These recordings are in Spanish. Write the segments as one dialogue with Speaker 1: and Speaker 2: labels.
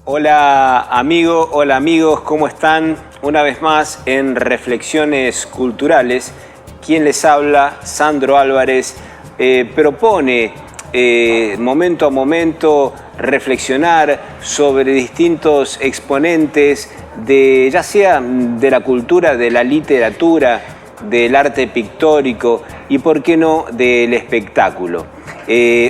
Speaker 1: Hola hola amigos, ¿cómo están? Una vez más en Reflexiones Culturales, quien les habla, Sandro Álvarez, propone momento a momento reflexionar sobre distintos exponentes de, ya sea de la cultura, de la literatura, del arte pictórico y, por qué no, del espectáculo.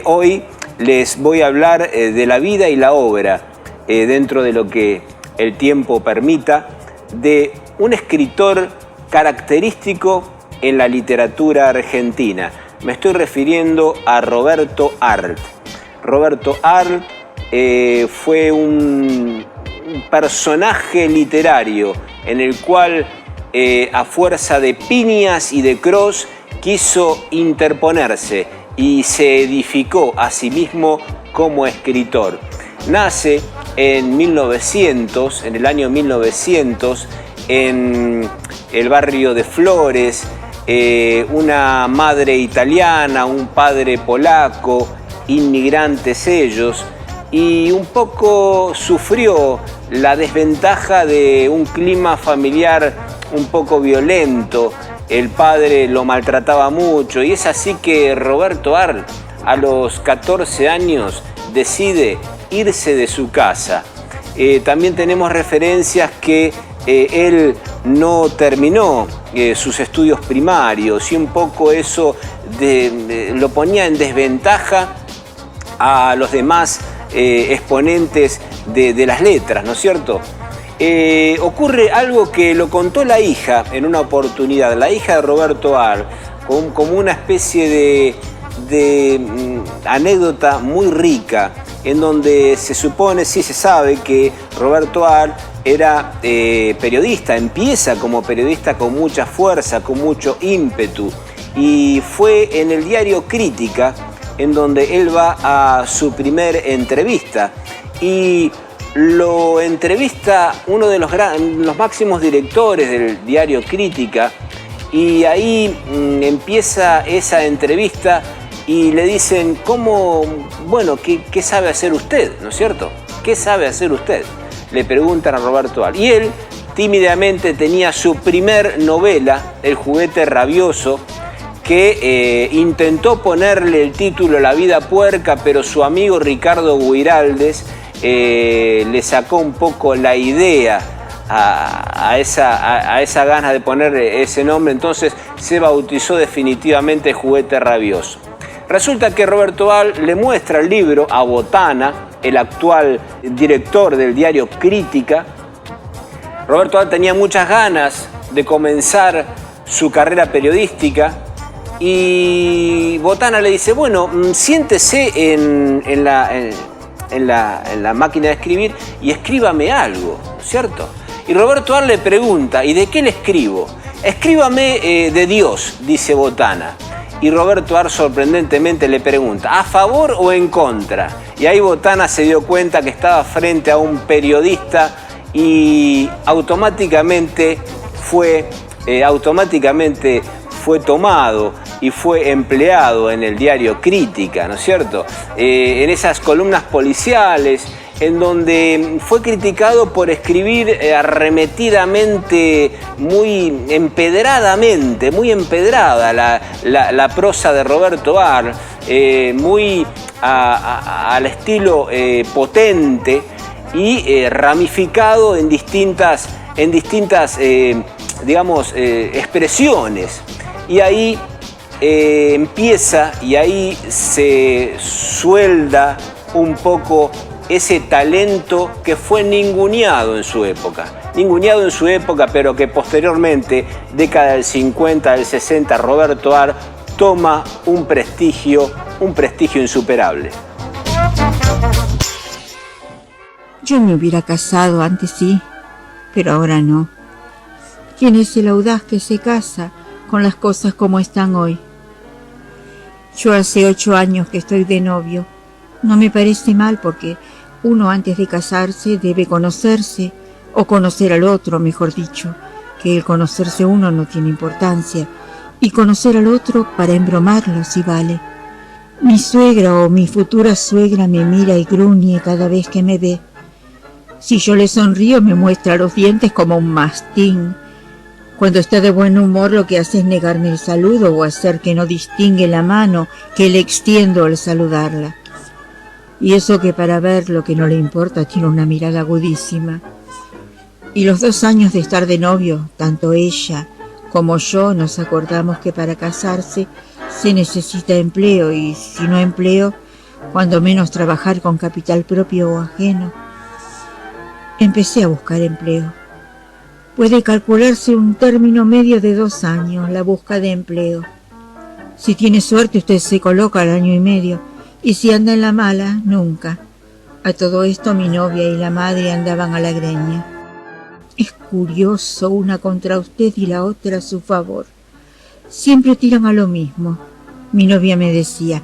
Speaker 1: Hoy les voy a hablar de la vida y la obra, dentro de lo que el tiempo permita, de un escritor característico en la literatura argentina. Me estoy refiriendo a Roberto Arlt. Roberto Arlt fue un personaje literario en el cual, a fuerza de piñas y de cross, quiso interponerse y se edificó a sí mismo como escritor. Nace en 1900, en el año 1900, en el barrio de Flores, una madre italiana, un padre polaco, inmigrantes ellos, y un poco sufrió la desventaja de un clima familiar un poco violento. El padre lo maltrataba mucho y es así que Roberto Arlt, a los 14 años, decide irse de su casa. También tenemos referencias que él no terminó sus estudios primarios y un poco eso lo ponía en desventaja a los demás exponentes de las letras, ¿no es cierto? Ocurre algo que lo contó la hija en una oportunidad, la hija de Roberto Arlt, como una especie de anécdota muy rica, en donde se supone, sí se sabe, que Roberto Arlt era periodista, empieza como periodista con mucha fuerza, con mucho ímpetu, y fue en el diario Crítica en donde él va a su primer entrevista, y lo entrevista uno de los máximos directores del diario Crítica, y ahí empieza esa entrevista y le dicen, ¿qué sabe hacer usted? ¿No es cierto? ¿Qué sabe hacer usted? Le preguntan a Roberto Arlt. Y él tímidamente tenía su primer novela, El juguete rabioso, que intentó ponerle el título La vida puerca, pero su amigo Ricardo Guiraldes le sacó un poco la idea a esa gana de poner ese nombre. Entonces se bautizó definitivamente El juguete rabioso. Resulta que Roberto Arlt le muestra el libro a Botana, el actual director del diario Crítica. Roberto Arlt tenía muchas ganas de comenzar su carrera periodística y Botana le dice, siéntese en la máquina de escribir y escríbame algo, ¿cierto? Y Roberto Arlt le pregunta, ¿y de qué le escribo? Escríbame de Dios, dice Botana. Y Roberto Arlt sorprendentemente le pregunta, ¿a favor o en contra? Y ahí Botana se dio cuenta que estaba frente a un periodista y automáticamente fue tomado y fue empleado en el diario Crítica, ¿no es cierto? En esas columnas policiales, en donde fue criticado por escribir arremetidamente, muy empedrada la prosa de Roberto Arlt, muy al estilo potente y ramificado en distintas expresiones. Y ahí empieza y ahí se suelda un poco ese talento que fue ninguneado en su época, pero que posteriormente, década del 50, del 60, Roberto Arlt toma un prestigio insuperable.
Speaker 2: Yo me hubiera casado antes, sí, pero ahora no. ¿Quién es el audaz que se casa con las cosas como están hoy? Yo hace 8 años que estoy de novio. No me parece mal porque uno antes de casarse debe conocerse, o conocer al otro, mejor dicho, que el conocerse uno no tiene importancia, y conocer al otro para embromarlo si vale. Mi suegra o mi futura suegra me mira y gruñe cada vez que me ve. Si yo le sonrío, me muestra los dientes como un mastín. Cuando está de buen humor, lo que hace es negarme el saludo o hacer que no distingue la mano que le extiendo al saludarla. Y eso que para ver lo que no le importa tiene una mirada agudísima. Y los 2 años de estar de novio, tanto ella como yo nos acordamos que para casarse se necesita empleo y si no empleo, cuando menos trabajar con capital propio o ajeno. Empecé a buscar empleo. Puede calcularse un término medio de 2 años, la búsqueda de empleo. Si tiene suerte usted se coloca al año y medio, y si anda en la mala, nunca. A todo esto mi novia y la madre andaban a la greña. Es curioso, una contra usted y la otra a su favor. Siempre tiran a lo mismo. Mi novia me decía,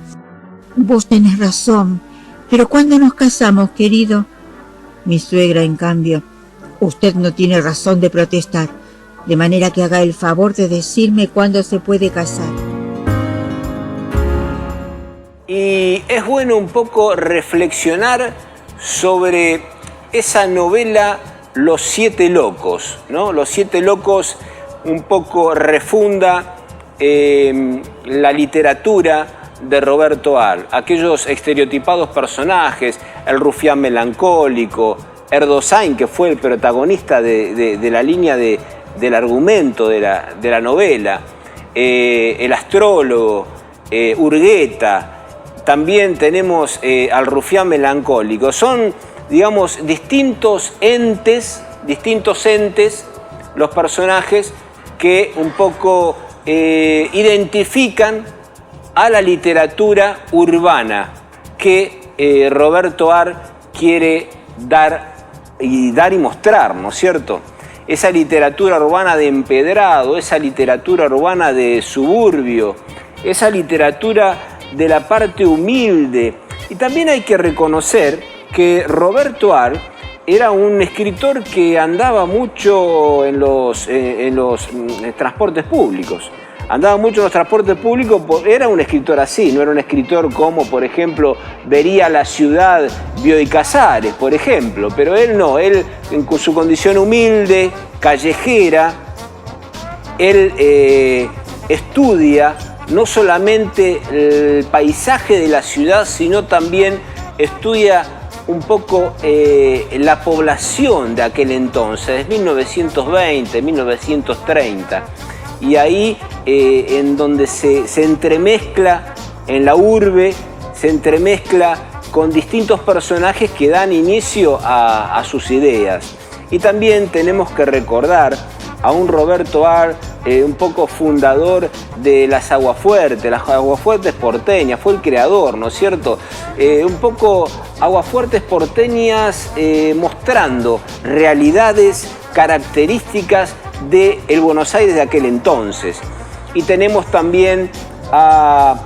Speaker 2: vos tenés razón, pero ¿cuándo nos casamos, querido? Mi suegra, en cambio, usted no tiene razón de protestar, de manera que haga el favor de decirme cuándo se puede casar.
Speaker 1: Y es bueno un poco reflexionar sobre esa novela Los 7 locos, ¿no? Los 7 locos un poco refunda la literatura de Roberto Arlt, aquellos estereotipados personajes, el rufián melancólico, Erdosain, que fue el protagonista de la línea del argumento de la novela, el astrólogo, Urgueta. También tenemos al rufián melancólico. Son, digamos, distintos entes, los personajes que un poco identifican a la literatura urbana que Roberto Arlt quiere dar y mostrar, ¿no es cierto? Esa literatura urbana de empedrado, esa literatura urbana de suburbio, esa literatura de la parte humilde. Y también hay que reconocer que Roberto Arlt era un escritor que andaba mucho en los transportes públicos. Andaba mucho en los transportes públicos, era un escritor así, no era un escritor como, por ejemplo, vería la ciudad Bioy Casares, por ejemplo, pero él no, él en su condición humilde, callejera, él estudia no solamente el paisaje de la ciudad, sino también estudia un poco la población de aquel entonces, 1920, 1930. Y ahí en donde se entremezcla en la urbe, se entremezcla con distintos personajes que dan inicio a sus ideas. Y también tenemos que recordar a un Roberto Arlt un poco fundador de las Aguafuertes porteñas, fue el creador, ¿no es cierto? Un poco Aguafuertes porteñas mostrando realidades, características del Buenos Aires de aquel entonces. Y tenemos también a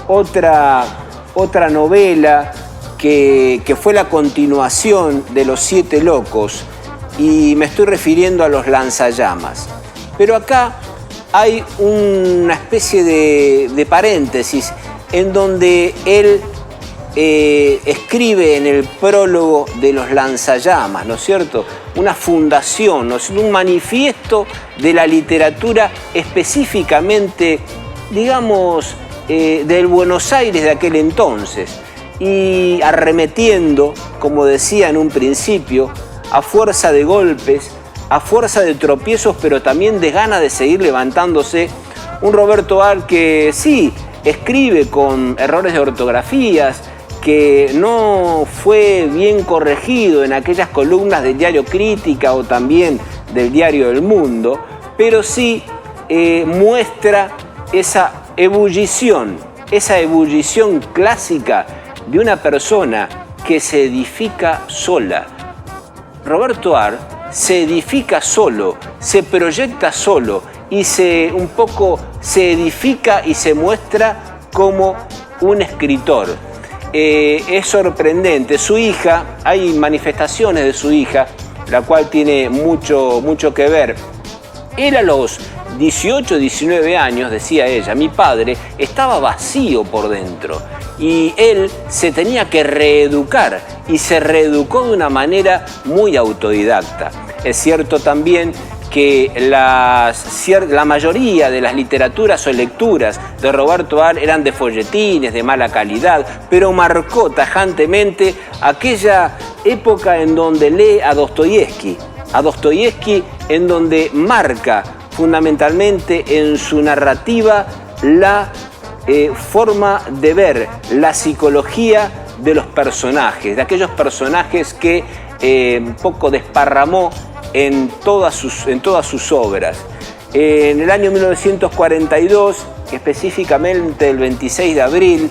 Speaker 1: otra novela que fue la continuación de Los 7 locos, y me estoy refiriendo a Los lanzallamas. Pero acá hay una especie de paréntesis en donde él escribe en el prólogo de Los lanzallamas, ¿no es cierto? Una fundación, ¿no es? Un manifiesto de la literatura específicamente, digamos, del Buenos Aires de aquel entonces, y arremetiendo, como decía en un principio, a fuerza de golpes, a fuerza de tropiezos, pero también de ganas de seguir levantándose. Un Roberto Arlt que sí, escribe con errores de ortografías, que no fue bien corregido en aquellas columnas del diario Crítica o también del diario El Mundo, pero sí muestra esa ebullición clásica de una persona que se edifica sola. Roberto Arlt se edifica solo, se proyecta solo y se edifica y se muestra como un escritor. Es sorprendente. Su hija, hay manifestaciones de su hija, la cual tiene mucho que ver. Él a los 18, 19 años, decía ella, mi padre estaba vacío por dentro. y él se tenía que reeducar y se reeducó de una manera muy autodidacta. Es cierto también que la mayoría de las literaturas o lecturas de Roberto Ar eran de folletines, de mala calidad, pero marcó tajantemente aquella época en donde lee a Dostoyevsky, en donde marca fundamentalmente en su narrativa la forma de ver la psicología de los personajes, de aquellos personajes que un poco desparramó en todas sus obras. En el año 1942, específicamente el 26 de abril,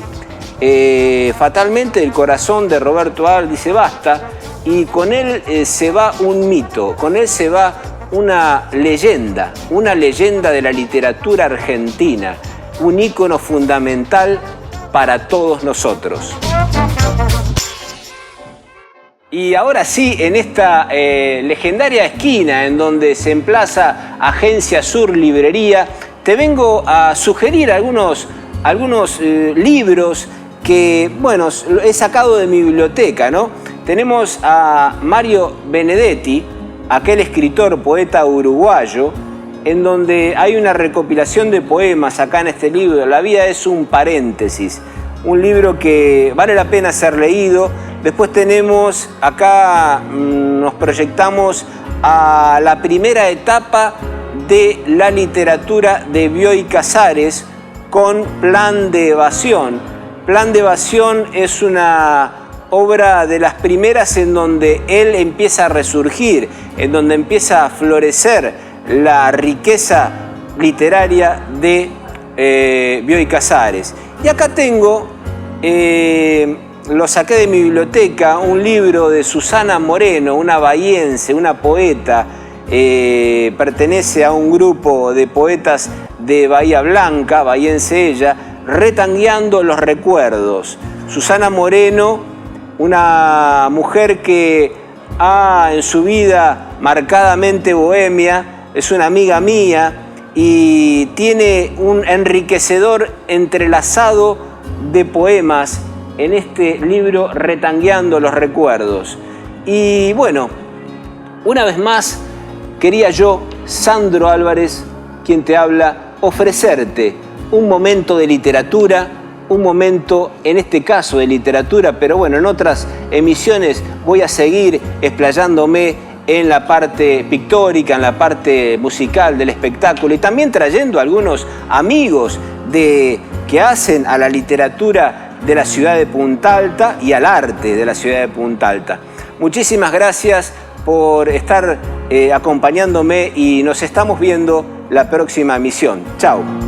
Speaker 1: fatalmente el corazón de Roberto Ar dice basta, y con él se va un mito, con él se va una leyenda de la literatura argentina, un ícono fundamental para todos nosotros. Y ahora sí, en esta legendaria esquina en donde se emplaza Agencia Sur Librería, te vengo a sugerir algunos libros que, bueno, he sacado de mi biblioteca, ¿no? Tenemos a Mario Benedetti, aquel escritor, poeta uruguayo, en donde hay una recopilación de poemas acá en este libro. La vida es un paréntesis, un libro que vale la pena ser leído. Después tenemos, acá nos proyectamos a la primera etapa de la literatura de Bioy Casares con Plan de Evasión. Plan de Evasión es una obra de las primeras en donde él empieza a resurgir, en donde empieza a florecer la riqueza literaria de Bioy Casares. Y acá tengo, lo saqué de mi biblioteca, un libro de Susana Moreno, una bahiense, una poeta, pertenece a un grupo de poetas de Bahía Blanca, bahiense ella, Retangueando los recuerdos. Susana Moreno, una mujer que ha en su vida marcadamente bohemia, es una amiga mía y tiene un enriquecedor entrelazado de poemas en este libro Retangueando los recuerdos. Y bueno, una vez más quería yo, Sandro Álvarez, quien te habla, ofrecerte un momento de literatura, un momento, en este caso de literatura, pero bueno, en otras emisiones voy a seguir explayándome en la parte pictórica, en la parte musical del espectáculo y también trayendo a algunos amigos que hacen a la literatura de la ciudad de Punta Alta y al arte de la ciudad de Punta Alta. Muchísimas gracias por estar acompañándome y nos estamos viendo la próxima emisión. Chao.